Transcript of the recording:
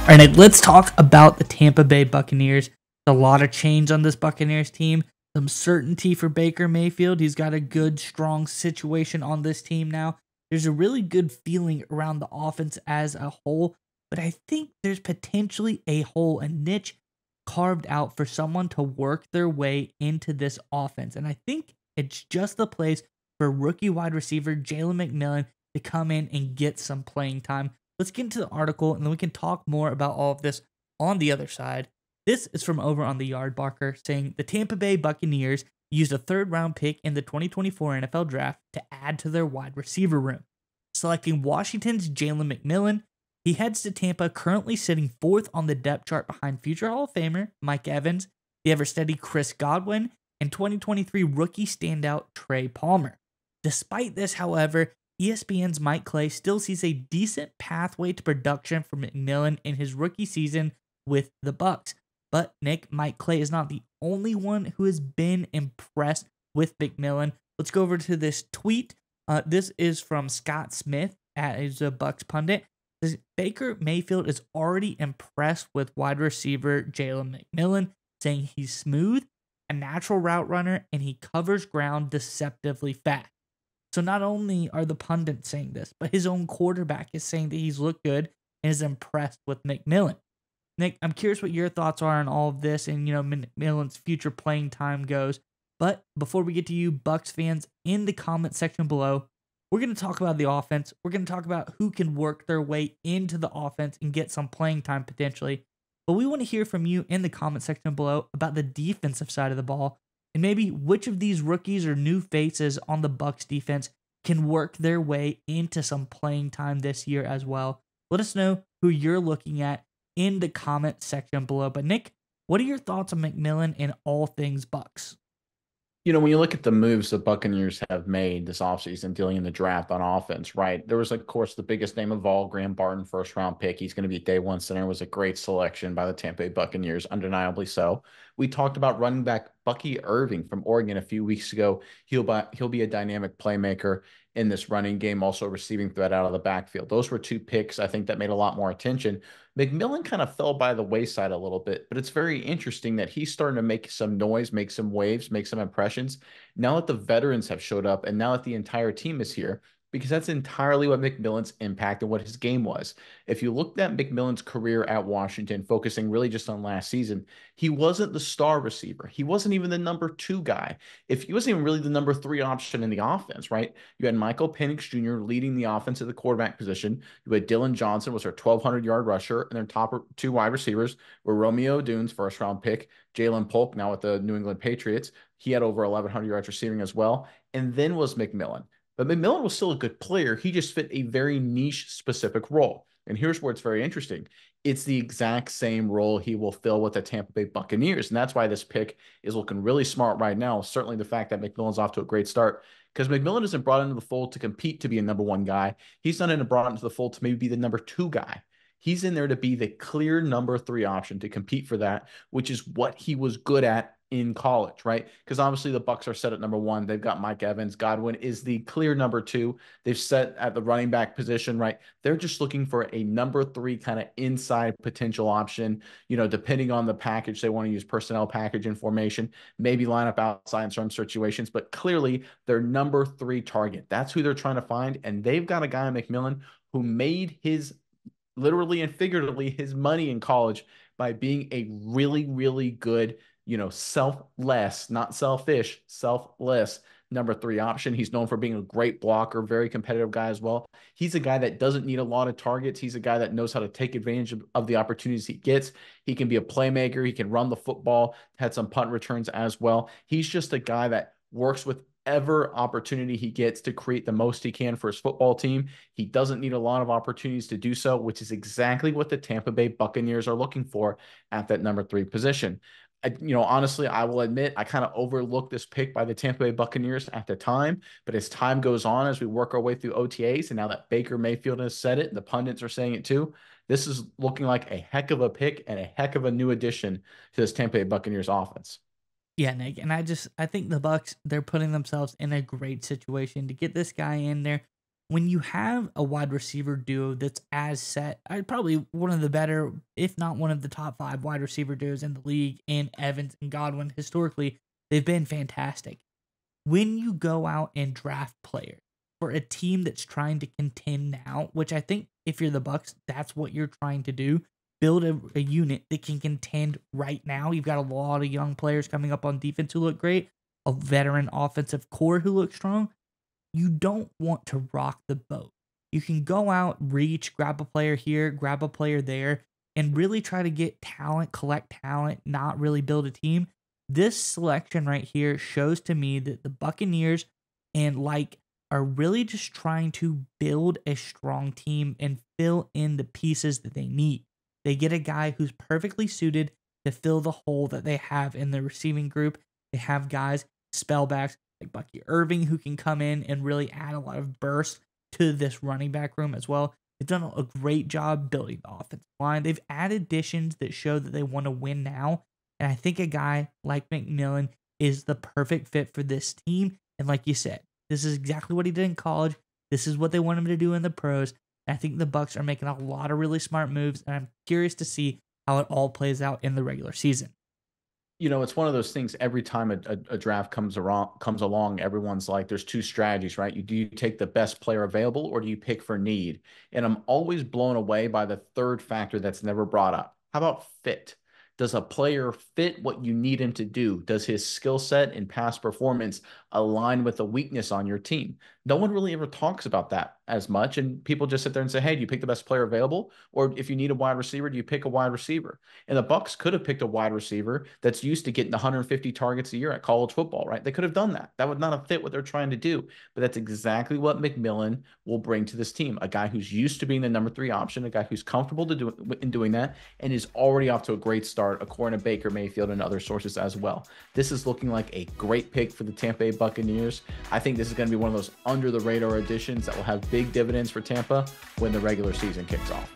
All right, let's talk about the Tampa Bay Buccaneers. A lot of change on this Buccaneers team. Some certainty for Baker Mayfield. He's got a good, strong situation on this team now. There's a really good feeling around the offense as a whole, but I think there's potentially a hole, a niche carved out for someone to work their way into this offense. And I think it's just the place for rookie wide receiver Jalen McMillan to come in and get some playing time. Let's get into the article and then we can talk more about all of this on the other side. This is from over on the Yard Barker saying the Tampa Bay Buccaneers used a third round pick in the 2024 NFL draft to add to their wide receiver room. Selecting Washington's Jalen McMillan, he heads to Tampa, currently sitting fourth on the depth chart behind future Hall of Famer Mike Evans, the ever steady Chris Godwin, and 2023 rookie standout Trey Palmer. Despite this, however, ESPN's Mike Clay still sees a decent pathway to production for McMillan in his rookie season with the Bucs. But Mike Clay is not the only one who has been impressed with McMillan. Let's go over to this tweet. This is from Scott Smith, as a Bucs pundit. Says, Baker Mayfield is already impressed with wide receiver Jalen McMillan, saying he's smooth, a natural route runner, and he covers ground deceptively fast. So not only are the pundits saying this, but his own quarterback is saying that he's looked good and is impressed with McMillan. Nick, I'm curious what your thoughts are on all of this and, McMillan's future playing time goes. But before we get to you, Bucs fans, in the comment section below, we're going to talk about the offense. We're going to talk about who can work their way into the offense and get some playing time potentially. But we want to hear from you in the comment section below about the defensive side of the ball. And maybe which of these rookies or new faces on the Bucs defense can work their way into some playing time this year as well. Let us know who you're looking at in the comment section below. But Nick, what are your thoughts on McMillan and all things Bucs? When you look at the moves the Buccaneers have made this offseason dealing in the draft on offense, right? There was, of course, the biggest name of all, Graham Barton, first round pick. He's going to be day one center. Was a great selection by the Tampa Bay Buccaneers, undeniably so. We talked about running back Bucky Irving from Oregon a few weeks ago. He'll be a dynamic playmaker in this running game, also a receiving threat out of the backfield. Those were two picks, I think, that made a lot more attention. McMillan kind of fell by the wayside a little bit, but it's very interesting that he's starting to make some noise, make some waves, make some impressions. Now that the veterans have showed up and now that the entire team is here, because that's entirely what McMillan's impact and what his game was. If you looked at McMillan's career at Washington, focusing really just on last season, he wasn't the star receiver. He wasn't even the number two guy. If he wasn't even really the number three option in the offense, right? You had Michael Penix Jr. leading the offense at the quarterback position. You had Dylan Johnson was their 1,200-yard rusher, and their top two wide receivers were Romeo Dunes, first-round pick, Jalen Polk, now with the New England Patriots. He had over 1,100 yards receiving as well. And then was McMillan. But McMillan was still a good player. He just fit a very niche specific role. And here's where it's very interesting. It's the exact same role he will fill with the Tampa Bay Buccaneers. And that's why this pick is looking really smart right now. Certainly the fact that McMillan's off to a great start, because McMillan isn't brought into the fold to compete to be a number one guy. He's not brought into the fold to maybe be the number two guy. He's in there to be the clear number three option to compete for that, which is what he was good at in college, right? Because obviously the Bucs are set at number one. They've got Mike Evans. Godwin is the clear number two. They've set at the running back position, right? They're just looking for a number three kind of inside potential option, depending on the package. They want to use personnel package and formation, maybe line up outside in some situations, but clearly their number three target. That's who they're trying to find. And they've got a guy in McMillan who made his literally and figuratively his money in college by being a really, really good, selfless, not selfish, selfless number three option. He's known for being a great blocker, very competitive guy as well. He's a guy that doesn't need a lot of targets. He's a guy that knows how to take advantage of the opportunities he gets. He can be a playmaker. He can run the football, had some punt returns as well. He's just a guy that works with ever opportunity he gets to create the most he can for his football team. He doesn't need a lot of opportunities to do so, which is exactly what the Tampa Bay Buccaneers are looking for at that number three position. Honestly, I will admit I kind of overlooked this pick by the Tampa Bay Buccaneers at the time, but as time goes on, as we work our way through OTAs, and now that Baker Mayfield has said it, the pundits are saying it too, this is looking like a heck of a pick and a heck of a new addition to this Tampa Bay Buccaneers offense. Yeah, Nick, and I think the Bucs, they're putting themselves in a great situation to get this guy in there. when you have a wide receiver duo that's as set, probably one of the better, if not one of the top 5 wide receiver duos in the league, in Evans and Godwin, historically, they've been fantastic. When you go out and draft players for a team that's trying to contend now, which I think if you're the Bucs, that's what you're trying to do, build a unit that can contend right now. You've got a lot of young players coming up on defense who look great, a veteran offensive core who looks strong. You don't want to rock the boat. You can go out, reach, grab a player here, grab a player there, and really try to get talent, collect talent, not really build a team. This selection right here shows to me that the Buccaneers and are really just trying to build a strong team and fill in the pieces that they need. They get a guy who's perfectly suited to fill the hole that they have in the receiving group. They have guys, spellbacks like Bucky Irving, who can come in and really add a lot of burst to this running back room as well. They've done a great job building the offensive line. They've added additions that show that they want to win now. And I think a guy like McMillan is the perfect fit for this team. And like you said, this is exactly what he did in college. This is what they want him to do in the pros. And I think the Bucs are making a lot of really smart moves. And I'm curious to see how it all plays out in the regular season. It's one of those things. Every time a draft comes along, everyone's like, there's two strategies, right? Do you take the best player available, or do you pick for need? And I'm always blown away by the third factor that's never brought up. How about fit? Does a player fit what you need him to do? Does his skill set and past performance align with a weakness on your team? No one really ever talks about that as much. And people just sit there and say, hey, do you pick the best player available? Or if you need a wide receiver, do you pick a wide receiver? And the Bucs could have picked a wide receiver that's used to getting 150 targets a year at college football, right? They could have done that. That would not have fit what they're trying to do. But that's exactly what McMillan will bring to this team. A guy who's used to being the number 3 option, a guy who's comfortable in doing that, and is already off to a great start, according to Baker Mayfield and other sources as well. This is looking like a great pick for the Tampa Bay Buccaneers. I think this is going to be one of those under the radar additions that will have big dividends for Tampa when the regular season kicks off.